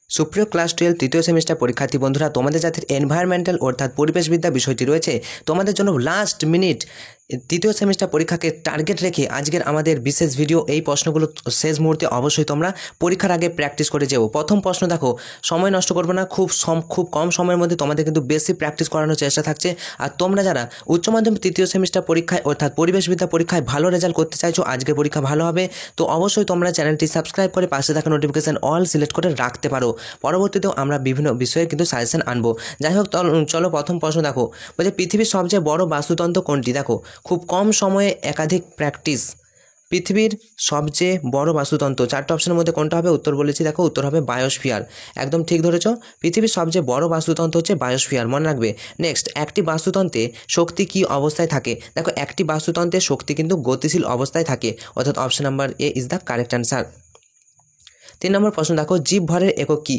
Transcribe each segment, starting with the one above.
সুপ্রিয় ক্লাস 12 তৃতীয় সেমিস্টার পরীক্ষার্থী বন্ধুরা, তোমাদের যাদের এনভায়রনমেন্টাল অর্থাৎ পরিবেশবিদ্যা বিষয়টি রয়েছে, তোমাদের জন্য লাস্ট মিনিট তৃতীয় সেমিস্টার পরীক্ষাকে টার্গেট রেখে আজকের আমাদের বিশেষ ভিডিও। এই প্রশ্নগুলো শেষ মুহূর্তে অবশ্যই তোমরা পরীক্ষার আগে প্র্যাকটিস করে যেও। প্রথম প্রশ্ন দেখো, সময় নষ্ট করবে না, খুব কম সময়ের মধ্যে তোমাদের কিন্তু বেশি প্র্যাকটিস করানোর চেষ্টা থাকছে। আর তোমরা যারা উচ্চ মাধ্যমিক তৃতীয় সেমিস্টার পরীক্ষায় অর্থাৎ পরিবেশবিদ্যা পরীক্ষায় ভালো রেজাল্ট করতে চাইছো, আজকের পরীক্ষা ভালো হবে, তো অবশ্যই তোমরা চ্যানেলটি সাবস্ক্রাইব করে পাশে থাকা নোটিফিকেশন অল সিলেক্ট করে রাখতে পারো। পরবর্তীতেও আমরা বিভিন্ন বিষয়ে কিন্তু সাজেশন আনবো। যাই হোক, চলো প্রথম প্রশ্ন দেখো, বলছে পৃথিবীর সবচেয়ে বড় বাস্তুতন্ত্র কোনটি? দেখো, খুব কম সময়ে একাধিক প্র্যাকটিস। পৃথিবীর সবচেয়ে বড় বাস্তুতন্ত্র, চারটে অপশনের মধ্যে কোনটা হবে? উত্তর বলেছি, দেখো উত্তর হবে বায়োস্ফিয়ার। একদম ঠিক ধরেছো, পৃথিবীর সবচেয়ে বড় বাস্তুতন্ত্র হচ্ছে বায়োস্ফিয়ার, মনে রাখবে। নেক্সট, একটি বাস্তুতন্ত্রে শক্তি কি অবস্থায় থাকে? দেখো, একটি বাস্তুতন্ত্রের শক্তি কিন্তু গতিশীল অবস্থায় থাকে, অর্থাৎ option number A is the correct answer. 3 নম্বর প্রশ্ন দেখো, জীব ভরের একক কি?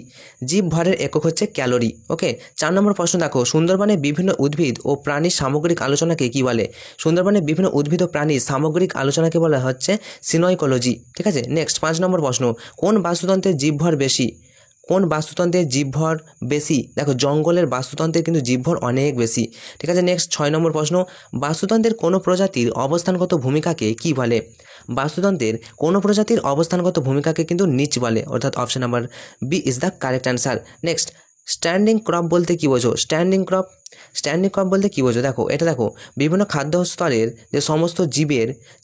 জীব ভরের একক হচ্ছে ক্যালোরি। ওকে। 4 নম্বর প্রশ্ন দেখো, সুন্দরবনে বিভিন্ন উদ্ভিদ ও প্রাণীর সামগ্রিক আলোচনাকে কি বলে? সুন্দরবনে বিভিন্ন উদ্ভিদ ও প্রাণীর সামগ্রিক আলোচনাকে বলা হচ্ছে সিনোইকোলজি। ঠিক আছে। নেক্সট, 5 নম্বর প্রশ্ন, কোন বাস্তুতন্ত্রের জীবভর বেশি? কোন বাস্তুতন্ত্রের জীবভর বেশি? দেখো, জঙ্গলের বাস্তুতন্ত্রের কিন্তু জীবভর অনেক বেশি। ঠিক আছে। নেক্সট, 6 নম্বর প্রশ্ন, বাস্তুতন্ত্রের কোনো প্রজাতির অবস্থানগত ভূমিকাকে কি বলে? বাস্তুতন্ত্রের কোনো প্রজাতির অবস্থানগত ভূমিকাকে কিন্তু নিচ বলে, অর্থাৎ option number B is the correct answer. Next, standing crop বলতে কি বোঝো? স্ট্যান্ডিং ক্রপ বলতে কি বোঝো? দেখো, এটা দেখো, বিভিন্ন খাদ্য স্তরের যে সমস্ত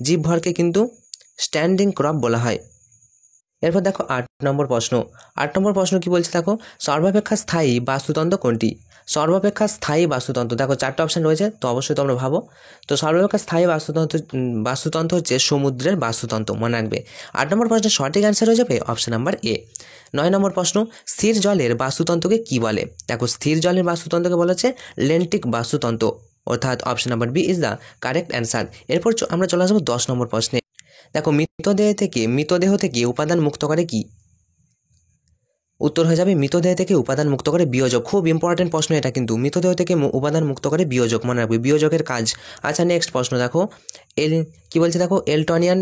জীবভরকে কিন্তু স্ট্যান্ডিং ক্রপ বলা হয়। এরপর দেখো 8 নম্বর প্রশ্ন কি বলছে? দেখো, সর্বাপেক্ষা স্থায়ী বাস্তুতন্ত্র কোনটি? সর্বাপেক্ষা স্থায়ী বাস্তুতন্ত্র, দেখো 4টা অপশন রয়েছে, তো অবশ্যই তোমরা ভাবো। তো সর্বাপেক্ষা স্থায়ী বাস্তুতন্ত্র হচ্ছে সমুদ্রের বাস্তুতন্ত্র, মনে রাখবে। 8 নম্বর প্রশ্নের সঠিক অ্যান্সার হয়ে যাবে অপশন নাম্বার এ। 9 নম্বর প্রশ্ন, স্থির জলের বাস্তুতন্ত্রকে কি বলে? দেখো, স্থির জলের বাস্তুতন্ত্রকে বলা হচ্ছে লেন্টিক বাস্তুতন্ত্র, অর্থাৎ option number B is the correct answer. এরপর আমরা চলে আসবো 10 নম্বর প্রশ্নে। দেখো, মৃতদেহ থেকে উপাদান মুক্ত করে কি? উত্তর হয়ে যাবে মৃতদেহ থেকে উপাদান মুক্ত করে বিয়োজক। খুব ইম্পর্টেন্ট প্রশ্ন এটা কিন্তু, মৃতদেহ থেকে উপাদান মুক্ত করে বিয়োজক, মনে রাখবে, বিয়োজকের কাজ। আচ্ছা, নেক্সট প্রশ্ন দেখো, কি বলছে? দেখো, এলটনিয়ান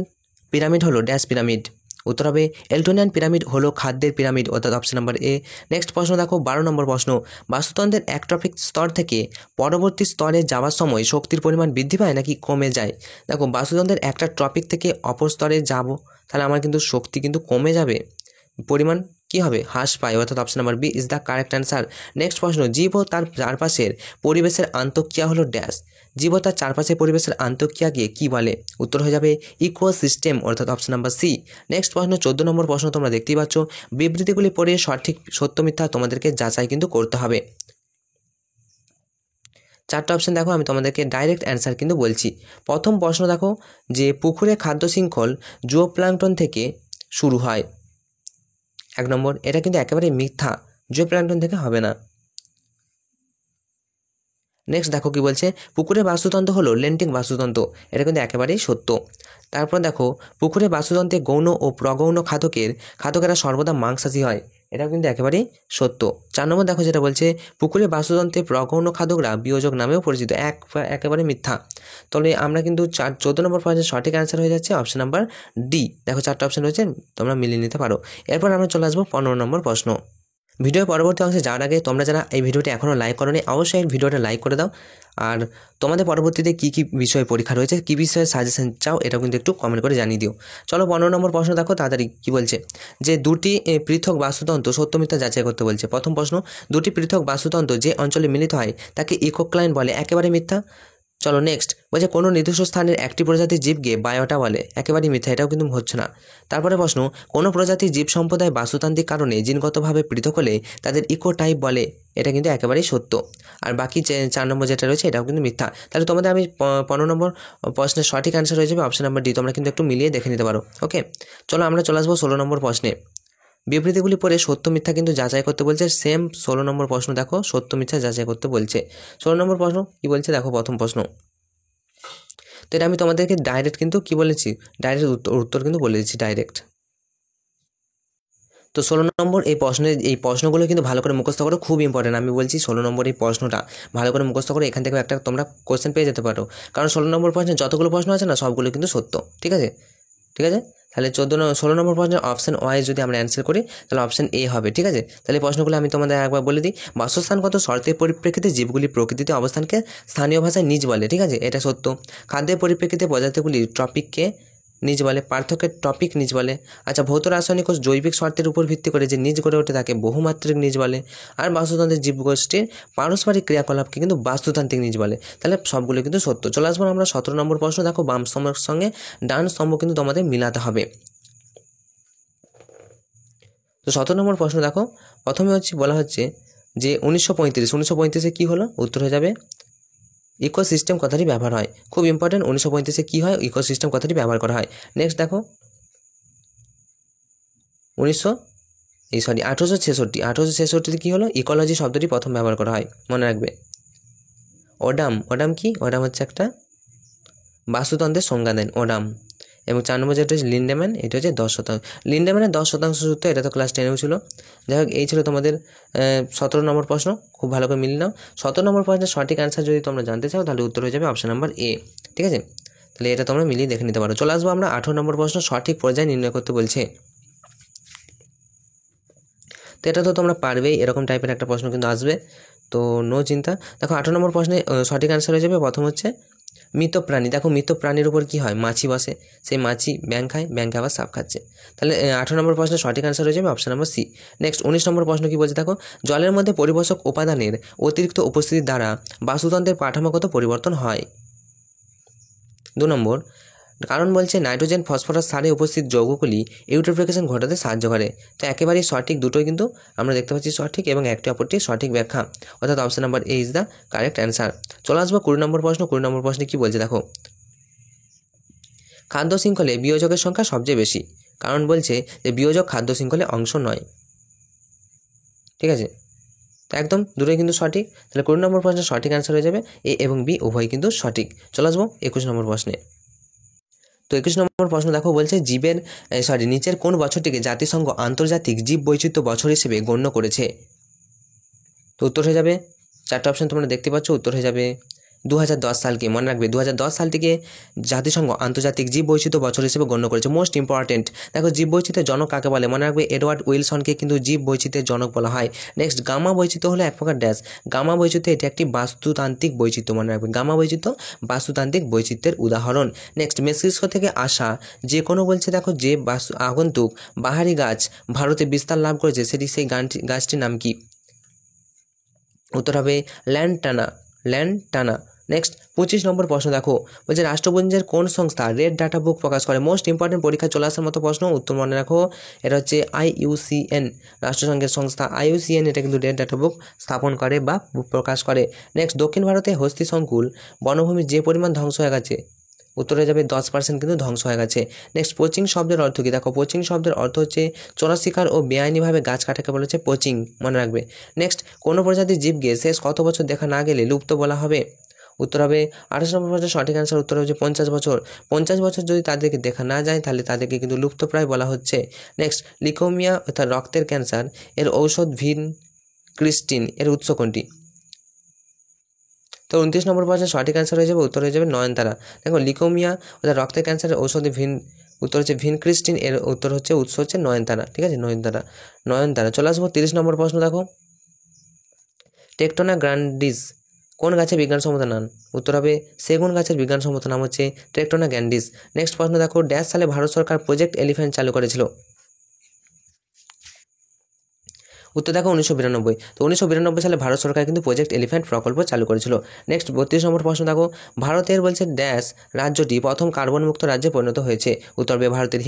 পিরামিড হলো ড্যাশ পিরামিড। উত্তর হবে এলটনিয়ান পিরামিড হলো খাদ্যের পিরামিড, অর্থাৎ অপশন নাম্বার এ। নেক্সট প্রশ্ন দেখো, 12 নম্বর প্রশ্ন, বাস্তুতন্ত্রের একট্রপিক স্তর থেকে পরবর্তী স্তরে যাওয়ার সময় শক্তির পরিমাণ বৃদ্ধি পায় নাকি কমে যায়? দেখো, বাস্তুতন্ত্রের একটা টপিক থেকে অপর স্তরে যাব, তাহলে আমার কিন্তু শক্তি কিন্তু কমে যাবে, পরিমাণ কি হবে? হ্রাস পায়, অর্থাৎ option number B is the correct answer. Next প্রশ্ন, জীব ও তার চারপাশের পরিবেশের আন্তঃক্রিয়া হলো ড্যাশ। জীব ও তার চারপাশের পরিবেশের আন্তঃক্রিয়াকে কি বলে? উত্তর হয়ে যাবে ইকোসিস্টেম, অর্থাৎ অপশন নাম্বার সি। নেক্সট প্রশ্ন, 14 নম্বর প্রশ্ন তোমরা দেখতেই পাচ্ছ, বিবৃতিগুলি পড়ে সঠিক সত্য মিথ্যা তোমাদেরকে যাচাই কিন্তু করতে হবে। 4টা অপশন দেখো, আমি তোমাদেরকে ডাইরেক্ট অ্যান্সার কিন্তু বলছি। প্রথম প্রশ্ন দেখো, যে পুকুরে খাদ্য শৃঙ্খল জুওপ্লাঙ্কটন থেকে শুরু হয়। 1 নম্বর, এটা কিন্তু একেবারে মিথ্যা, জুওপ্লাঙ্কটন থেকে হবে না। নেক্সট দেখো কি বলছে, পুকুরের বাস্তুতন্ত্র হলো লেন্টিক বাস্তুতন্ত্র, এটা কিন্তু একেবারেই সত্য। তারপর দেখো, পুকুরের বাস্তুতন্ত্রে গৌণ ও প্রগৌণ খাদকেরা সর্বদা মাংসাশী হয়, এটাও কিন্তু একেবারেই সত্য। 4 নম্বর দেখো, যেটা বলছে পুকুরের বাস্তুতন্ত্রে প্রগৌণ খাদকরা বিয়োজক নামেও পরিচিত, একেবারে মিথ্যা। তাহলে আমরা কিন্তু 14 নম্বর প্রশ্নের সঠিক অ্যান্সার হয়ে যাচ্ছে অপশন নাম্বার ডি। দেখো, 4টা অপশন রয়েছে, তোমরা মিলিয়ে নিতে পারো। এরপর আমরা চলে আসবো 15 নম্বর প্রশ্ন। ভিডিওর পরবর্তী অংশে যাওয়ার আগে তোমরা যারা এই ভিডিওটি এখনও লাইক করোনি, অবশ্যই এই ভিডিওটা লাইক করে দাও। আর তোমাদের পরবর্তীতে কী কী বিষয়ে পরীক্ষা রয়েছে, কী বিষয়ে সাজেশন চাও, এটাও কিন্তু একটু কমেন্ট করে জানিয়ে দিও। চলো 15 নম্বর প্রশ্ন দেখো, তাড়াতাড়ি কী বলছে, যে দুটি পৃথক বাস্তুতন্ত্র সত্য মিথ্যা যাচাই করতে বলছে। প্রথম প্রশ্ন, দুটি পৃথক বাস্তুতন্ত্র যে অঞ্চলে মিলিত হয় তাকে ইকোক্লাইন বলে, একেবারে মিথ্যা। চলো নেক্সট, বলছে কোনো নির্দিষ্ট স্থানের একটি প্রজাতির জীবকে বায়োটা বলে, একেবারেই মিথ্যা, এটাও কিন্তু হচ্ছে না। তারপরে প্রশ্ন, কোনো প্রজাতির জীব সম্প্রদায় বাস্তুতান্ত্রিক কারণে জিনগতভাবে পৃথক হলে তাদের ইকোটাইপ বলে, এটা কিন্তু একেবারেই সত্য। আর বাকি 4 নম্বর যেটা রয়েছে এটাও কিন্তু মিথ্যা। তাহলে তোমাদের আমি 15 নম্বর প্রশ্নের সঠিক অ্যান্সার হয়ে যাবে অপশন নাম্বার ডি, তোমরা কিন্তু একটু মিলিয়ে দেখে নিতে পারো। ওকে, চলো আমরা চলে আসবো 16 নম্বর প্রশ্নে। বিবৃতিগুলি পড়ে সত্য মিথ্যা কিন্তু যাচাই করতে বলছে। সেম 16 নম্বর প্রশ্ন দেখো, সত্য মিথ্যা যাচাই করতে বলছে। 16 নম্বর প্রশ্ন কি বলছে দেখো, প্রথম প্রশ্ন, তো এটা আমি তোমাদেরকে ডাইরেক্ট কিন্তু কি বলেছি, ডাইরেক্ট উত্তর কিন্তু বলে দিচ্ছি ডাইরেক্ট। তো 16 নম্বর এই প্রশ্নগুলো কিন্তু ভালো করে মুখস্থ করো, খুব ইম্পর্টেন্ট। আমি বলছি 16 নম্বর এই প্রশ্নটা ভালো করে মুখস্থ করে, এখান থেকে একটা তোমরা কোশ্চেন পেয়ে যেতে পারো, কারণ 16 নম্বর প্রশ্নে যতগুলো প্রশ্ন আছে না, সবগুলো কিন্তু সত্য। ঠিক আছে, ঠিক আছে, তাহলে 16 নম্বর প্রশ্নের অপশান ওয়াই যদি আমরা অ্যান্সার করি তাহলে অপশান এ হবে। ঠিক আছে, তাহলে এই প্রশ্নগুলো আমি তোমাদের একবার বলে দিই। বাসস্থানগত শর্তের পরিপ্রেক্ষিতে জীবগুলি প্রকৃতিতে অবস্থানকে স্থানীয় ভাষায় নিজ বলে। ঠিক আছে, এটা সত্য। খাদ্যের পরিপ্রেক্ষিতে প্রজাতিগুলি টপিককে নিজ বলে, পার্থক্যের টপিক নিজ বলে। আচ্ছা, ভৌত রাসায়নিক ও জৈবিক শর্তের উপর ভিত্তি করে যে নিজ গড়ে ওঠে তাকে বহুমাত্রিক নিজ বলে। আর বাস্তুতন্ত্রের জীবগোষ্ঠীর পারস্পরিক ক্রিয়াকলাপকে কিন্তু বাস্তুতান্ত্রিক নিজ বলে। তাহলে সবগুলো কিন্তু সত্য। চলে আসবো আমরা 17 নম্বর প্রশ্ন। দেখো, বাম স্তম্ভের সঙ্গে ডান স্তম্ভ কিন্তু তোমাদের মিলাতে হবে। তো 17 নম্বর প্রশ্ন দেখো, প্রথমে বলা হচ্ছে যে 1935 কী হলো? উত্তর হয়ে যাবে ইকোসিস্টেম কথাটি ব্যবহার হয়। খুব ইম্পর্টেন্ট, 1935 কী হয়? ইকোসিস্টেম কথাটি ব্যবহার করা হয়। নেক্সট দেখো 1866 কী হলো? ইকোলজি শব্দটি প্রথম ব্যবহার করা হয়, মনে রাখবে। ওডাম কি? ওডাম হচ্ছে একটা বাস্তুতন্ত্রের সংজ্ঞা দেন, ওডাম। এবং 4 নম্বর যেটা হচ্ছে লিন্ডেম্যান, এটা হচ্ছে 10%। লিন্ডেম্যানের 10% সূত্র, এটা তো ক্লাস 10এও ছিল। যাই হোক, এই ছিল তোমাদের 17 নম্বর প্রশ্ন। খুব ভালো করে মিলিয়ে নাও। 17 নম্বর প্রশ্নের সঠিক অ্যান্সার যদি তোমরা জানতে চাও তাহলে উত্তর হয়ে যাবে অপশন নাম্বার এ। ঠিক আছে, তাহলে এটা তোমরা মিলিয়ে দেখে নিতে পারো। চলে আসবো আমরা 18 নম্বর প্রশ্ন, সঠিক পর্যায় নির্ণয় করতে বলছে। তো এটা তো তোমরা পারবেই, এরকম টাইপের একটা প্রশ্ন কিন্তু আসবে, তো নো চিন্তা। দেখো 18 নম্বর প্রশ্নে সঠিক অ্যান্সার হয়ে যাবে প্রথম হচ্ছে মৃত প্রাণী। দেখো, মৃত প্রাণীর উপর কী হয়? মাছি বসে, সেই মাছি ব্যাঙ খায়, ব্যাঙকে আবার সাপ খাচ্ছে। তাহলে 18 নম্বর প্রশ্নের সঠিক অ্যান্সার হয়ে যাবে অপশন নাম্বার সি। নেক্সট 19 নম্বর প্রশ্ন কী বলছে দেখো, জলের মধ্যে পরিবেশক উপাদানের অতিরিক্ত উপস্থিতির দ্বারা বাস্তুতন্ত্রের কাঠামোগত পরিবর্তন হয়। 2 নম্বর, কারণ বলছে নাইট্রোজেন ফসফরাস সারে উপস্থিত যৌগগুলি ইউট্রোফিকেশন ঘটাতে সাহায্য করে। তো একেবারেই সঠিক, দুটোই কিন্তু আমরা দেখতে পাচ্ছি সঠিক এবং একটি অপরটি সঠিক ব্যাখ্যা, অর্থাৎ option number A is the correct answer. চলে আসবো 20 নম্বর প্রশ্ন। 20 নম্বর প্রশ্নে কী বলছে দেখো, খাদ্য শৃঙ্খলে বিয়োজকের সংখ্যা সবচেয়ে বেশি। কারণ বলছে যে বিয়োজক খাদ্য শৃঙ্খলে অংশ নয়। ঠিক আছে, তো একদম দুটোই কিন্তু সঠিক। তাহলে 20 নম্বর প্রশ্নের সঠিক অ্যান্সার হয়ে যাবে এ এবং বি উভয় কিন্তু সঠিক। চলে আসবো 21 নম্বর প্রশ্নে। তো 21 নম্বর প্রশ্ন দেখো, বলছে নিচের কোন বছরটিকে জাতিসংঘ আন্তর্জাতিক জীব বৈচিত্র্য বছর হিসেবে গণ্য করেছে? তো উত্তর হয়ে যাবে, 4টে অপশন তোমরা দেখতে পাচ্ছ, উত্তর হয়ে যাবে 2010 সালকে। মনে রাখবে 2010 সালটিকে জাতিসংঘ আন্তর্জাতিক জীব বৈচিত্র্য বছর হিসেবে গণ্য করেছে। মোস্ট ইম্পর্টেন্ট, দেখো জীব বৈচিত্র্যের জনক কাকে বলে? মনে রাখবে এডওয়ার্ড উইলসনকে কিন্তু জীব বৈচিত্র্যের জনক বলা হয়। নেক্সট, গামা বৈচিত্র্য হলো এক প্রকার ড্যাশ। গামা বৈচিত্র্য এটি একটি বাস্তুতান্ত্রিক বৈচিত্র্য, মনে রাখবে গামা বৈচিত্র্য বাস্তুতান্ত্রিক বৈচিত্র্যের উদাহরণ। নেক্সট, মস্তিষ্ক থেকে আসা যে কোনো বলছে দেখো যে আগন্তুক বাহারি গাছ ভারতে বিস্তার লাভ করেছে সেই গাছটির নাম কি? উত্তর হবে ল্যান্টানা। নেক্সট 25 নম্বর প্রশ্ন দেখো, বলছে রাষ্ট্রপুঞ্জের কোন সংস্থা রেড ডাটা বুক প্রকাশ করে? মোস্ট ইম্পর্টেন্ট, পরীক্ষায় চলে আসার মতো প্রশ্ন, উত্তর মনে রাখো। এটা হচ্ছে IUCN, রাষ্ট্রসংঘের সংস্থা IUCN, এটা কিন্তু রেড ডাটা বুক স্থাপন করে বা প্রকাশ করে। নেক্সট, দক্ষিণ ভারতে হস্তি সংকুল বনভূমির যে পরিমাণ ধ্বংস হয়ে গেছে, উত্তর হয়ে যাবে 10% কিন্তু ধ্বংস হয়ে গেছে। নেক্সট, পোচিং শব্দের অর্থ কী? দেখো, পোচিং শব্দের অর্থ হচ্ছে চোরা শিকার ও বেআইনিভাবে গাছ কাটাকে বলেছে পোচিং, মনে রাখবে। নেক্সট, কোনো প্রজাতির জীবকে শেষ কত বছর দেখা না গেলে লুপ্ত বলা হবে? উত্তর হবে 28 নম্বর প্রশ্নের সঠিক অ্যান্সার, উত্তর হচ্ছে 50 বছর। 50 বছর যদি তাদেরকে দেখা না যায় তাহলে তাদেরকে কিন্তু লুপ্তপ্রায় বলা হচ্ছে। নেক্সট, লিউকেমিয়া অর্থাৎ রক্তের ক্যান্সার এর ঔষধ ভিনক্রিস্টিন এর উৎস কোনটি? তো 29 নম্বর প্রশ্নের সঠিক অ্যান্সার হয়ে যাবে, উত্তর হয়ে যাবে নয়নতারা। দেখো, লিউকেমিয়া অর্থাৎ রক্তের ক্যান্সারের ঔষধে উত্তর হচ্ছে ভিনক্রিস্টিন, এর উত্তর হচ্ছে উৎস হচ্ছে নয়নতারা। ঠিক আছে, নয়নতারা। চলে আসবো 30 নম্বর প্রশ্ন দেখো, টেকটোনা গ্র্যান্ডিস কোন গাছের বিজ্ঞানসম্মত নাম? উত্তর হবে সেগুন গাছের বিজ্ঞানসম্মত নাম হচ্ছে টেকটোনা গ্র্যান্ডিস। নেক্সট প্রশ্ন দেখো, ড্যাশ সালে ভারত সরকার প্রজেক্ট এলিফ্যান্ট চালু করেছিল? উত্তর দেখো 1992। তো 1992 সালে ভারত সরকার কিন্তু প্রজেক্ট এলিফ্যান্ট প্রকল্প চালু করেছিল। নেক্সট 32 নম্বর প্রশ্ন দেখো, ভারতের বলছে ড্যাশ রাজ্যটি প্রথম কার্বন মুক্ত রাজ্যে পরিণত হয়েছে? উত্তর হবে ভারতের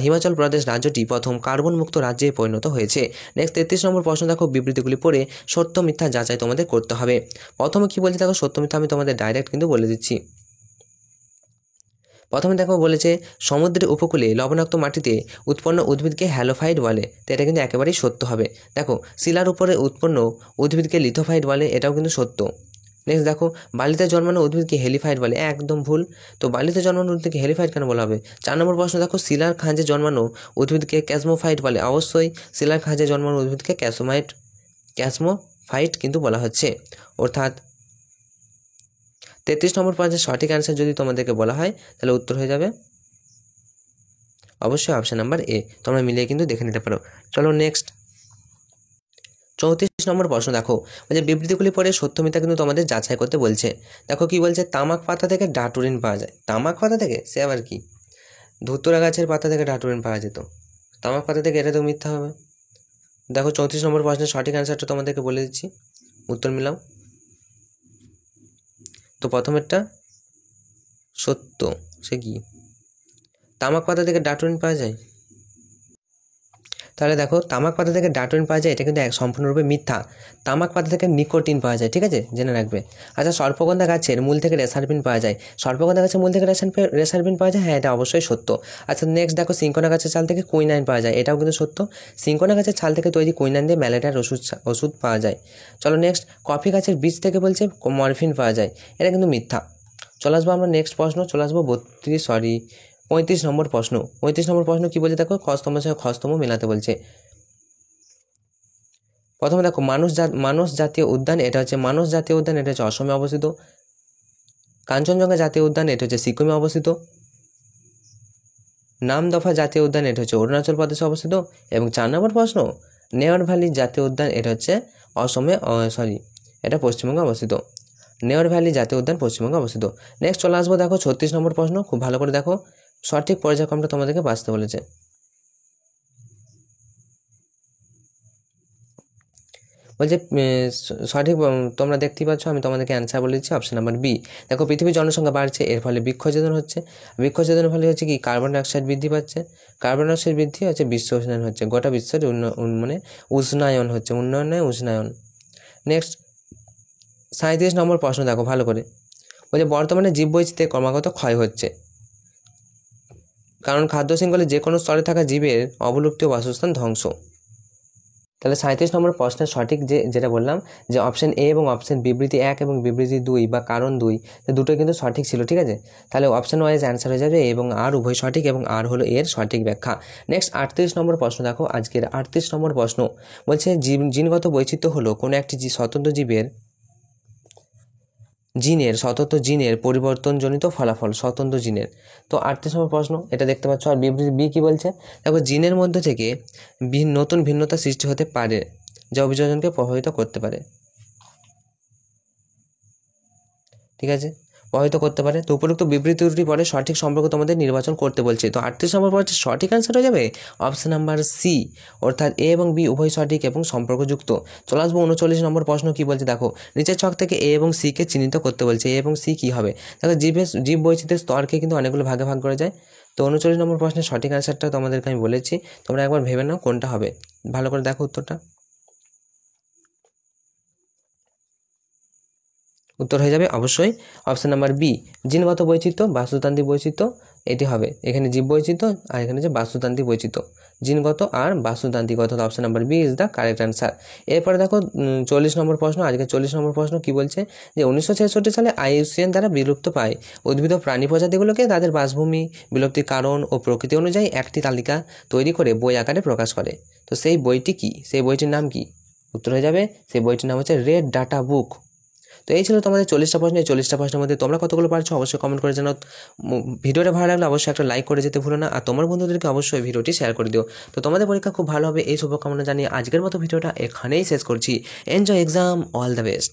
হিমাচল প্রদেশ রাজ্যটি প্রথম কার্বন মুক্ত রাজ্যে পরিণত হয়েছে। নেক্সট 33 নম্বর প্রশ্ন দেখো, বিবৃতিগুলি পড়ে সত্য মিথ্যা যাচাই তোমাদের করতে হবে। প্রথমে কি বলছে দেখো, সত্য মিথ্যা আমি তোমাদের ডাইরেক্ট কিন্তু বলে দিচ্ছি। প্রথমে দেখো বলেছে সমুদ্রের উপকূলে লবণাক্ত মাটিতে উৎপন্ন উদ্ভিদকে হ্যালোফাইট বলে, তো এটা কিন্তু একেবারেই সত্য হবে। দেখো, শিলার উপরে উৎপন্ন উদ্ভিদকে লিথোফাইট বলে, এটাও কিন্তু সত্য। নেক্সট দেখো, বালিতে জন্মানো উদ্ভিদকে হেলিফাইট বলে, একদম ভুল। তো বালিতে জন্মানো উদ্ভিদকে হেলিফাইট কেন বলা হবে? 4 নম্বর প্রশ্ন দেখো, শিলার খাঁজে জন্মানো উদ্ভিদকে ক্যাসমোফাইট বলে, অবশ্যই শিলার খাঁজে জন্মানো উদ্ভিদকে ক্যাসমোফাইট কিন্তু বলা হচ্ছে। অর্থাৎ 33 নম্বর প্রশ্নের সঠিক অ্যান্সার যদি তোমাদেরকে বলা হয় তাহলে উত্তর হয়ে যাবে অবশ্যই অপশান নাম্বার এ। তোমরা মিলিয়ে কিন্তু দেখে নিতে পারো। চলো নেক্সট 34 নম্বর প্রশ্ন দেখো, বলছে বিবৃতিগুলি পড়ে সত্য মিথ্যা কিন্তু তোমাদের যাচাই করতে বলছে। দেখো কি বলছে, তামাক পাতা থেকে ডাটুরিন পাওয়া যায়। তামাক পাতা থেকে, সে আবার কি? ধুতুরা গাছের পাতা থেকে ডাটুরিন পাওয়া যেত, তামাক পাতা থেকে, এটা তো মিথ্যা হবে। দেখো 34 নম্বর প্রশ্নের সঠিক অ্যান্সারটা তোমাদেরকে বলে দিচ্ছি, উত্তর মিলাও। তো প্রথমেরটা সত্য, সে কি? তামাক পাতা থেকে ডাটুরিন পাওয়া যায়। তাহলে দেখো, তামাক পাতা থেকে ডাটুরিন পাওয়া যায়, এটা কিন্তু সম্পূর্ণরূপে মিথ্যা। তামাক পাতা থেকে নিকোটিন পাওয়া যায়, ঠিক আছে, জেনে রাখবে। আচ্ছা, সর্পগন্ধা গাছের মূল থেকে রেসারপিন পাওয়া যায়। সর্পগন্ধা গাছের মূল থেকে রেসারপিন পাওয়া যায়, হ্যাঁ এটা অবশ্যই সত্য। আচ্ছা নেক্সট দেখো, সিঙ্কোনা গাছের ছাল থেকে কুইনাইন পাওয়া যায়, এটাও কিন্তু সত্য। সিঙ্কোনা গাছের ছাল থেকে তৈরি কুইনাইন দিয়ে ম্যালেরিয়ার ওষুধ পাওয়া যায়। চলো নেক্সট, কফি গাছের বীজ থেকে বলছে মরফিন পাওয়া যায়, এটা কিন্তু মিথ্যা। চলে আসবো আমরা নেক্সট প্রশ্ন, চলে আসবো 35 নম্বর প্রশ্ন। 35 নম্বর প্রশ্ন কি বলছে দেখো, খস্তম্ভের সঙ্গে খস্তম্ভ মেলাতে বলছে। প্রথমে দেখো, মানস জাতীয় উদ্যান, এটা হচ্ছে মানস জাতীয় উদ্যান, এটা হচ্ছে অসমে অবস্থিত। কাঞ্চনজঙ্ঘা জাতীয় উদ্যান, এটা হচ্ছে সিকিমে অবস্থিত। নামদফা জাতীয় উদ্যান, এটা হচ্ছে অরুণাচল প্রদেশে অবস্থিত। এবং 4 নম্বর প্রশ্ন, নেওয়ার ভ্যালি জাতীয় উদ্যান, এটা হচ্ছে এটা পশ্চিমবঙ্গে অবস্থিত। নেওয়ার ভ্যালি জাতীয় উদ্যান পশ্চিমবঙ্গে অবস্থিত। নেক্সট চলে আসবো দেখো 36 নম্বর প্রশ্ন, খুব ভালো করে দেখো, সঠিক পর্যায়ক্রমটা তোমাদেরকে বাঁচতে বলেছে। বলছে সঠিক, তোমরা দেখতেই পাচ্ছ, আমি তোমাদেরকে অ্যান্সার বলে দিচ্ছি, অপশন নাম্বার বি। দেখো, পৃথিবীর জনসংখ্যা বাড়ছে, এর ফলে বৃক্ষছেদন হচ্ছে। বৃক্ষছেদনের ফলে হচ্ছে কি, কার্বন ডাইঅক্সাইড বৃদ্ধি পাচ্ছে। কার্বন ডাইঅক্সাইড বৃদ্ধি হচ্ছে বিশ্ব উষ্ণায়ন হচ্ছে, গোটা বিশ্বের মানে উষ্ণায়ন হচ্ছে, উন্নয়ন নয় উষ্ণায়ন। নেক্সট 37 নম্বর প্রশ্ন দেখো ভালো করে, বলছে বর্তমানে জীববৈচিত্র্যের ক্রমাগত ক্ষয় হচ্ছে, কারণ খাদ্য শৃঙ্খলে যে কোনো স্তরে থাকা জীবের অবলুপ্তি ও বাসস্থান ধ্বংস। তাহলে 37 নম্বর প্রশ্নের সঠিক যেটা বললাম, যে অপশন এ এবং অপশন বিবৃতি 1 এবং বিবৃতি 2 বা কারণ 2, দুটোই কিন্তু সঠিক ছিল, ঠিক আছে। তাহলে অপশন ওয়াইজ অ্যান্সার হয়ে যাবে এবং আর উভয় সঠিক, এবং আর হলো এর সঠিক ব্যাখ্যা। নেক্সট 38 নম্বর প্রশ্ন দেখো, আজকের 38 নম্বর প্রশ্ন বলছে জিনগত বৈচিত্র্য হলো কোনো একটি স্বতন্ত্র জীবের স্বতন্ত্র জিনের পরিবর্তনজনিত ফলাফল, স্বতন্ত্র জিনের। তো 38 নম্বর প্রশ্ন এটা দেখতে পাচ্ছ। আর বিবৃতি বি কী বলছে দেখো, জিনের মধ্যে থেকে নতুন ভিন্নতা সৃষ্টি হতে পারে যা অভিযোজনকে প্রভাবিত করতে পারে, ঠিক আছে, প্রভাবিত করতে পারে। তো উপরোক্ত বিবৃতি দুটি পরে সঠিক সম্পর্ক তোমাদের নির্বাচন করতে বলছে। তো 38 নম্বর পরে সঠিক অ্যান্সার হয়ে যাবে অপশন নাম্বার সি, অর্থাৎ এ এবং বি উভয় সঠিক এবং সম্পর্কযুক্ত। চলে আসবো 39 নম্বর প্রশ্ন কি বলছে দেখো, নিচের ছক থেকে এ এবং সিকে চিহ্নিত করতে বলছে। এ এবং সি কী হবে দেখো, জীব বৈচিত্র্যের স্তরকে কিন্তু অনেকগুলো ভাগে ভাগ করা যায়। তো 39 নম্বর প্রশ্নের সঠিক অ্যান্সারটা তোমাদেরকে আমি বলেছি, তোমরা একবার ভেবে নাও কোনটা হবে, ভালো করে দেখো উত্তরটা। উত্তর হয়ে যাবে অবশ্যই অপশন নাম্বার বি, জিনগত বৈচিত্র্য, বাস্তুতান্ত্রিক বৈচিত্র্য, এটি হবে। এখানে জীব বৈচিত্র্য আর এখানে যে বাস্তুতান্ত্রিক বৈচিত্র্য, জিনগত আর বাস্তুতান্ত্রিক, অর্থাৎ option number B is the correct answer. এরপরে দেখো 40 নম্বর প্রশ্ন, আজকে 40 নম্বর প্রশ্ন কি বলছে, যে 1966 সালে IUCN দ্বারা বিলুপ্ত পায় উদ্ভিদ ও প্রাণী প্রজাতিগুলোকে তাদের বাসভূমি, বিলুপ্তির কারণ ও প্রকৃতি অনুযায়ী একটি তালিকা তৈরি করে বই আকারে প্রকাশ করে। তো সেই বইটি কি, সেই বইটির নাম কি? উত্তর হয়ে যাবে সেই বইটির নাম হচ্ছে রেড ডাটা বুক। তো এই ছিল তোমাদের 40টা প্রশ্ন। এই 40টা প্রশ্নের মধ্যে তোমরা কতগুলো পারছো অবশ্যই কমেন্ট করে জানাও। ভিডিওটা ভালো লাগলে অবশ্যই একটা লাইক করে যেতে ভুলো না, আর তোমার বন্ধুদেরকে অবশ্যই ভিডিওটি শেয়ার করে দিও। তো তোমাদের পরীক্ষা খুব ভালো হবে এই শুভকামনা জানিয়ে আজকের মতো ভিডিওটা এখানেই শেষ করছি। Enjoy exam, all the best.